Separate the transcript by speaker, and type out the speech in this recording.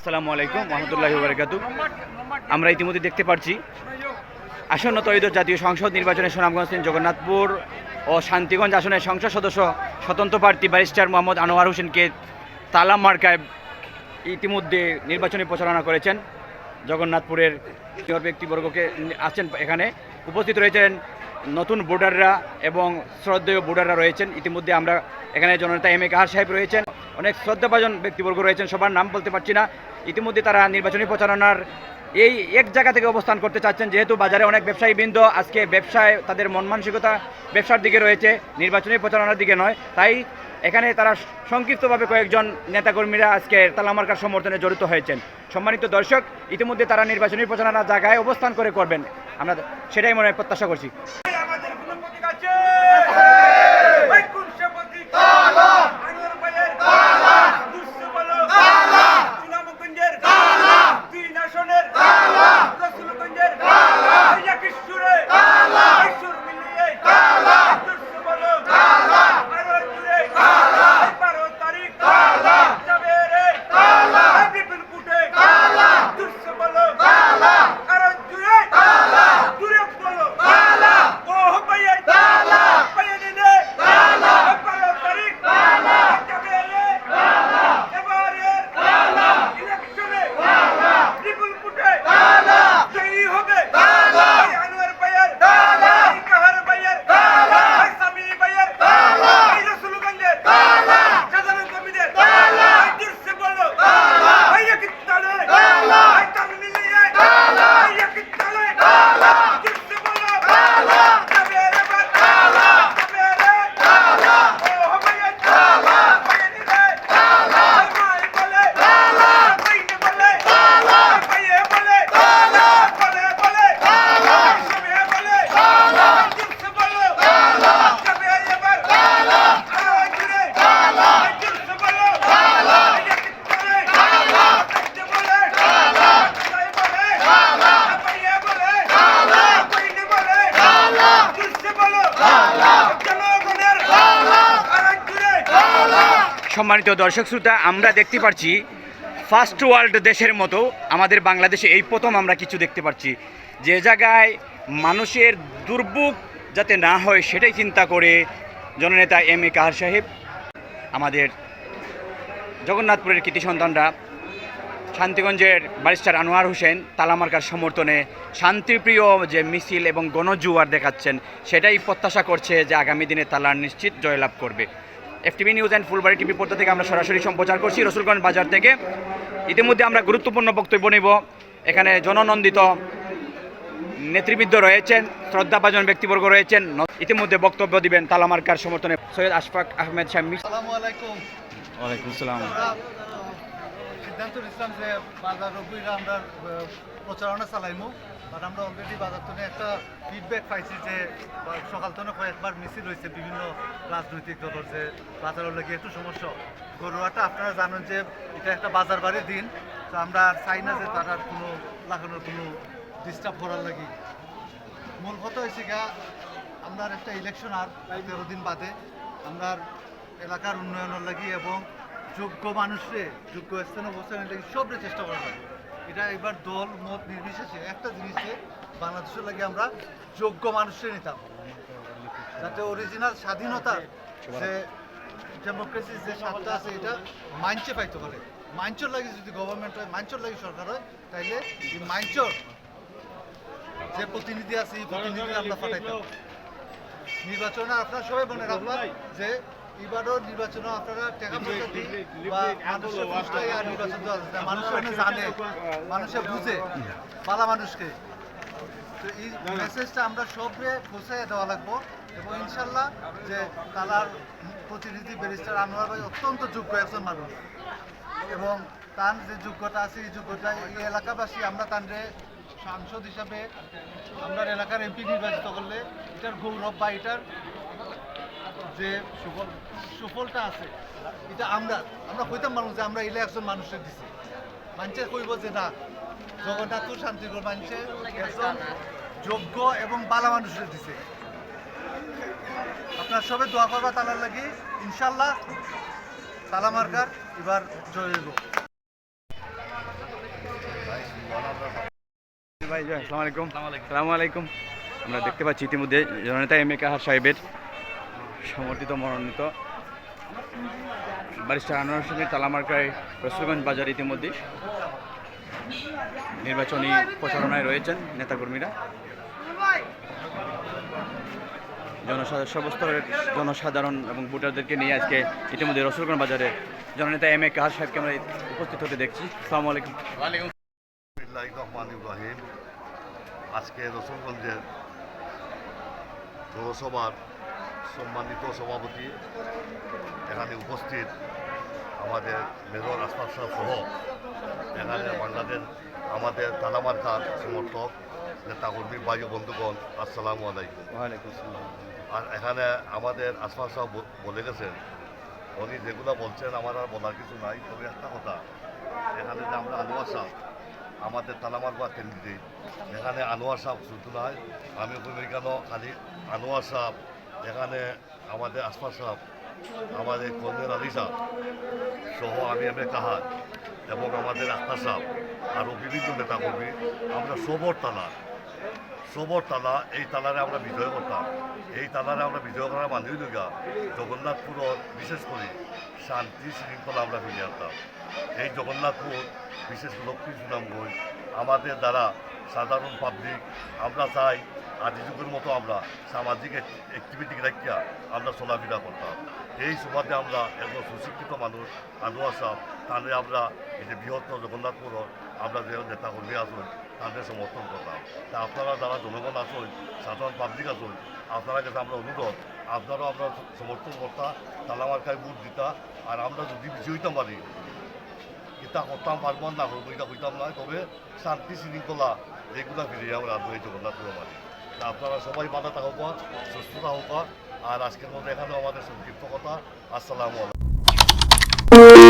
Speaker 1: আসসালামু আলাইকুম রহমতুল্লাহি বারাকাতু। আমরা ইতিমধ্যে দেখতে পাচ্ছি আসন্ন ত্রয়োদশ জাতীয় সংসদ নির্বাচনে সুনামগঞ্জ জগন্নাথপুর ও শান্তিগঞ্জ আসনের সংসদ সদস্য স্বতন্ত্র প্রার্থী ব্যারিস্টার মোহাম্মদ আনোয়ার হোসেনকে তালা মার্কায় ইতিমধ্যে নির্বাচনী প্রচারণা করেছেন। জগন্নাথপুরের ব্যক্তিবর্গকে আছেন, এখানে উপস্থিত রয়েছেন নতুন ভোটাররা এবং শ্রদ্ধেয় ভোটাররা রয়েছেন। ইতিমধ্যে আমরা এখানে জননেতা এম এ কাহার সাহেব রয়েছেন, অনেক শ্রদ্ধাভাজন ব্যক্তিবর্গ রয়েছেন, সবার নাম বলতে পারছি না। ইতিমধ্যে তারা নির্বাচনী প্রচারণার এই এক জায়গা থেকে অবস্থান করতে চাচ্ছেন, যেহেতু বাজারে অনেক ব্যবসায়ীবৃন্দ আজকে ব্যবসায় তাদের মন মানসিকতা ব্যবসার দিকে রয়েছে, নির্বাচনী প্রচারণার দিকে নয়। তাই এখানে তারা সংক্ষিপ্তভাবে কয়েকজন নেতাকর্মীরা আজকে তালা মার্কার সমর্থনে জড়িত হয়েছেন। সম্মানিত দর্শক, ইতিমধ্যে তারা নির্বাচনী প্রচারণার জায়গায় অবস্থান করে করবেন, আমরা সেটাই মনে প্রত্যাশা করছি। সম্মানিত দর্শক শ্রোতা, আমরা দেখতে পাচ্ছি ফার্স্ট ওয়ার্ল্ড দেশের মতো আমাদের বাংলাদেশে এই প্রথম আমরা কিছু দেখতে পাচ্ছি, যে জায়গায় মানুষের দুর্ভোগ যাতে না হয় সেটাই চিন্তা করে জননেতা এম এ কাহার সাহেব, আমাদের জগন্নাথপুরের কৃতি সন্তানরা শান্তিগঞ্জের ব্যারিস্টার আনোয়ার হোসেন তালা মার্কার সমর্থনে শান্তিপ্রিয় যে মিছিল এবং গণজুয়ার দেখাচ্ছেন, সেটাই প্রত্যাশা করছে যে আগামী দিনে তালার নিশ্চিত জয়লাভ করবে। FTV news and Phulbari TV পর্দা থেকে আমরা সরাসরি সম্প্রচার করছি রসুলগঞ্জ বাজার থেকে। ইতিমধ্যে আমরা গুরুত্বপূর্ণ বক্তব্য নেব। এখানে জননন্দিত নেতৃবৃন্দ রয়েছেন, শ্রদ্ধাভাজন ব্যক্তিবর্গ রয়েছেন। ইতিমধ্যে বক্তব্য দিবেন তালা মার্কার সমর্থনে সৈয়দ আশফাক আহমেদ শামী।
Speaker 2: আসসালামু আলাইকুম।
Speaker 1: ওয়ালাইকুম আসসালাম।
Speaker 2: সিদ্ধান্ত নিলাম যে বাজার রবিরা আমরা প্রচারণা চালাইমু, বাট আমরা অলরেডি বাজার থেকে একটা ফিডব্যাক পাইছি যে সকাল থেকে কয়েকবার মিছিল হয়েছে বিভিন্ন রাজনৈতিক দলের, যে বাজারের লাগে একটু সমস্যা। গরুয়াটা আপনারা জানেন যে এটা একটা বাজার বাড়ির দিন, তো আমরা চাই না যে তার কোনো লাগানোর কোনো ডিস্টার্ব করার লাগি। মূল কথা হয়েছে গা আপনার একটা ইলেকশন আর 13 দিন বাদে আমরা এলাকার উন্নয়নের লাগি এবং যোগ্য মানুষরে যোগ্য স্থানে অবস্থানের লাগি সবরে চেষ্টা করা হয়। এটা এবার দল মত নির্বিশেষে একটা জিনিসে বাংলাদেশের লাগে আমরা যোগ্য মানুষরে নিতাম, যাতে অরিজিনাল স্বাধীনতা যে ডেমোক্রেসির যে স্বাদটা আছে এটা মাইনচে পাইতে পারে। মাইনচর লাগে যদি গভর্নমেন্ট হয়, মাইনচর লাগে সরকার হয়, তাইলে এই মাইনচর যে প্রতিনিধি আছে এই প্রতিনিধি আমরা পাঠাইতাম। নির্বাচনে আপনারা সবাই মনে রাখবেন যে এবারও নির্বাচনে আপনারা টাকা পয়সা দিই বা মানুষের ফুসটাই আর নির্বাচন মানুষের জানে, মানুষে বুঝে পালা মানুষকে। তো এই মেসেজটা আমরা সবরে পৌঁছাইয়া দেওয়া লাগবো এবং ইনশাল্লাহ যে তার প্রতিনিধি ব্যারিস্টার আনোয়ার ভাই অত্যন্ত যোগ্য একজন মানুষ এবং তার যে যোগ্যতা আছে এই যোগ্যতা এই এলাকাবাসী আমরা তানরে সাংসদ হিসাবে আমরা এলাকার এমপি নির্বাচিত করলে এটার গৌরব বা এটার যে সুফলটা আছে এটা আমরা কইতাম মানুষ যে আমরা এলে একজন মানুষের দিছি। মানুষের কইব যে না, জগন্নাথপুর শান্তিগড় মানুষের একজন যোগ্য এবং বালা মানুষের দিছে। আপনার সবে দোয়া করবা তালার লাগি, ইনশাল্লাহ তালা মার্কার এবার জয় হইব।
Speaker 1: ভাই আসসালামু আলাইকুম। আসসালামু আলাইকুম। আমরা দেখতে পাচ্ছি ইতিমধ্যে জননেতা এম এ কাহার সাহেবের সমর্থিত মনোনীত ব্যারিস্টার আনোয়ার হোসেনের তালামার্কায় রসুলগঞ্জ বাজার ইতিমধ্যে নির্বাচনী প্রচারণায় রয়েছেন নেতাকর্মীরা। সর্বস্তরের জনসাধারণ এবং ভোটারদেরকে নিয়ে আজকে ইতিমধ্যে রসুলগঞ্জ বাজারে জননেতা এম এ কাহার সাহেবকে আমরা উপস্থিত হতে দেখছি। আসসালামু আলাইকুম।
Speaker 3: বিসমিল্লাহির রহমানির রহিম। আজকে রসুলগঞ্জের পৌরসভার সম্মানিত সভাপতি এখানে উপস্থিত আমাদের মেজর আসফাক সাহেব সহ এখানে বাংলাদেশ আমাদের তালামার্কার সমর্থক নেতাকর্মী ভাই ও বন্ধুগণ, আসসালামু আলাইকুম।
Speaker 1: ওয়ালাইকুম আসসালাম।
Speaker 3: আর এখানে আমাদের আসফাক সাহেব বলে গেছেন, উনি যেগুলো বলছেন আমার আর বলার কিছু নাই। তবে একটা কথা, এখানে যে আমরা আনোয়ার সাহেব আমাদের তালামারবা কেন্দ্রিক, এখানে আনোয়ার সাহেব শুধু নয়, আমি কেন খালি আনোয়ার সাহেব, এখানে আমাদের আসফাক সাহেব, আমাদের কর্নেল আলী সাহেব সহ আমি এম এ কাহার এবং আমাদের আখতার সাহেব আরও বিভিন্ন নেতাকর্মী, আমরা সবর তালা এই তালারে আমরা বিজয় করতাম। এই তালারে আমরা বিজয় করার মানুষ লগা জগন্নাথপুরের বিশেষ করে শান্তি শৃঙ্খলা আমরা ফিরে আনতাম। এই জগন্নাথপুর বিশেষ লক্ষ্মী সুনামগঞ্জ আমাদের দ্বারা সাধারণ পাবলিক আমরা চাই আদি যুগের মতো আমরা সামাজিক অ্যাক্টিভিটি রাখিয়া আমরা চলাফেরা করতাম। এই সুবাদে আমরা একজন সুশিক্ষিত মানুষ আনোয়ার সাহেব, তাহলে আমরা এই যে বৃহত্তর জগন্নাথপুরের আমরা যে নেতাকর্মী আসুন তাদের সমর্থন করতাম। তা আপনারা যারা জনগণ আসুন, সাধারণ পাবলিক আসুন, আপনারা কাছে আমরা অনুরোধ, আপনারাও আমরা সমর্থন করতা, তালামার্কায় ভোট দিতা। আর আমরা যদি বিজয়ী হইতাম পারি, এটা করতাম পারবো না, এটা হইতাম নয়, তবে শান্তি শৃঙ্খলা এগুলা ফিরিয়ে আমরা আসবো এই জগন্নাথপুরের মাঝে। তা আপনারা সবাই ভালো থাকুক, সুস্থ থাকুক। আর আজকের মধ্যে এখানেও আমাদের সংক্ষিপ্ত কথা। আসসালামু আলাইকুম।